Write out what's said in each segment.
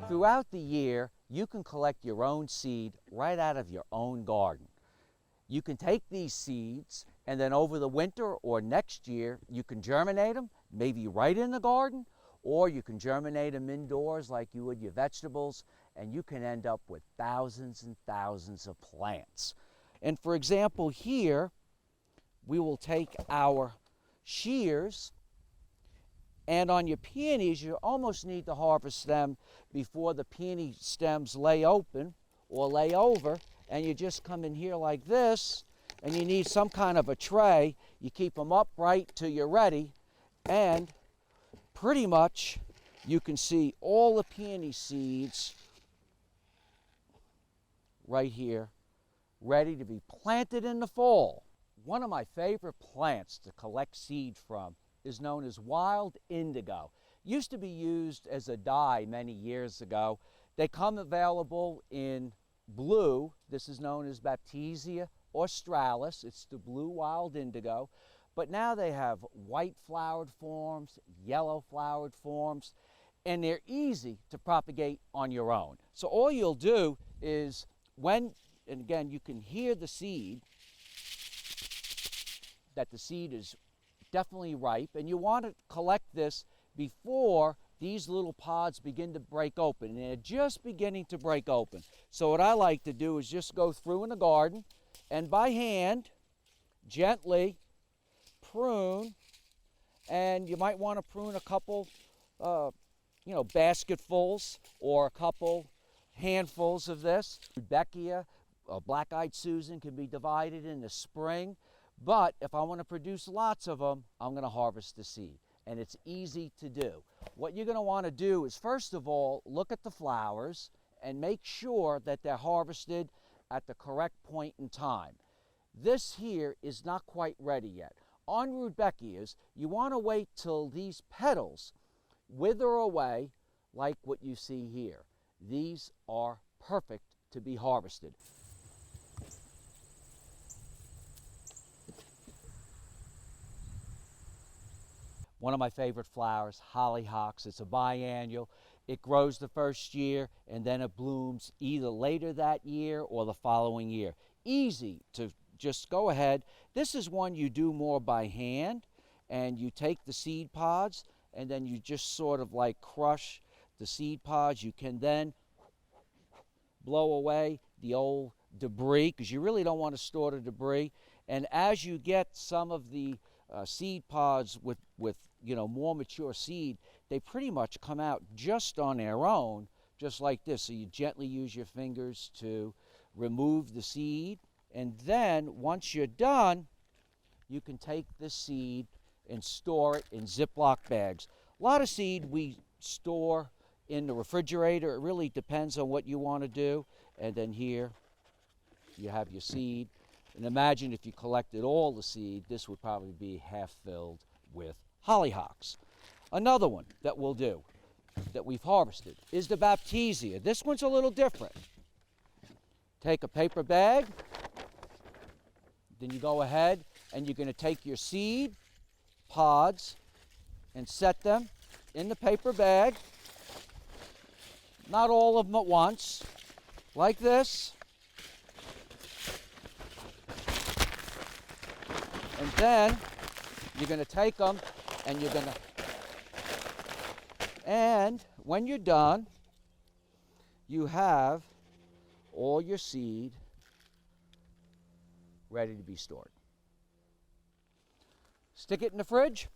Throughout the year, you can collect your own seed right out of your own garden. You can take these seeds and then over the winter or next year, you can germinate them, maybe right in the garden, or you can germinate them indoors like you would your vegetables, and you can end up with thousands and thousands of plants. And for example, here, we will take our shears, and on your peonies, you almost need to harvest them before the peony stems lay open or lay over, and you just come in here like this, and you need some kind of a tray. You keep them upright till you're ready, and pretty much you can see all the peony seeds right here, ready to be planted in the fall. One of my favorite plants to collect seed from is known as wild indigo. Used to be used as a dye many years ago. They come available in blue. This is known as Baptisia australis. It's the blue wild indigo. But now they have white flowered forms, yellow flowered forms, and they're easy to propagate on your own. So all you'll do is and again, you can hear the seed, that the seed is definitely ripe, and you want to collect this before these little pods begin to break open, and they're just beginning to break open. So what I like to do is just go through in the garden and by hand, gently prune, and you might want to prune a couple, basketfuls or a couple handfuls of this. Rudbeckia, black-eyed Susan can be divided in the spring, but if I want to produce lots of them, I'm going to harvest the seed, and it's easy to do. What you're going to want to do is, first of all, look at the flowers and make sure that they're harvested at the correct point in time. This here is not quite ready yet. On Rudbeckias, you want to wait till these petals wither away like what you see here. These are perfect to be harvested. One of my favorite flowers, hollyhocks. It's a biennial. It grows the first year and then it blooms either later that year or the following year. Easy to just go ahead. This is one you do more by hand, and you take the seed pods and then you just sort of like crush the seed pods. You can then blow away the old debris, because you really don't want to store the debris. And as you get some of the seed pods with more mature seed, they pretty much come out just on their own, just like this. So you gently use your fingers to remove the seed, and then once you're done, you can take the seed and store it in Ziploc bags. A lot of seed we store in the refrigerator. It really depends on what you want to do. And then here you have your seed. And imagine if you collected all the seed, this would probably be half filled with hollyhocks. Another one that we'll do, that we've harvested, is the Baptisia. This one's a little different. Take a paper bag, then you go ahead and you're going to take your seed pods and set them in the paper bag. Not all of them at once, like this. And then you're going to take them and and when you're done, you have all your seed ready to be stored. Stick it in the fridge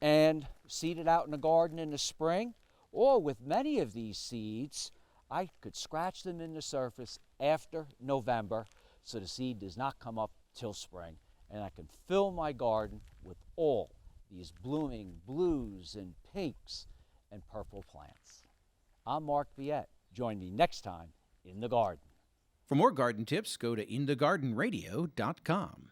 and seed it out in the garden in the spring. Or with many of these seeds, I could scratch them in the surface after November so the seed does not come up till spring. And I can fill my garden with all these blooming blues and pinks and purple plants. I'm Mark Viette. Join me next time in the garden. For more garden tips, go to inthegardenradio.com.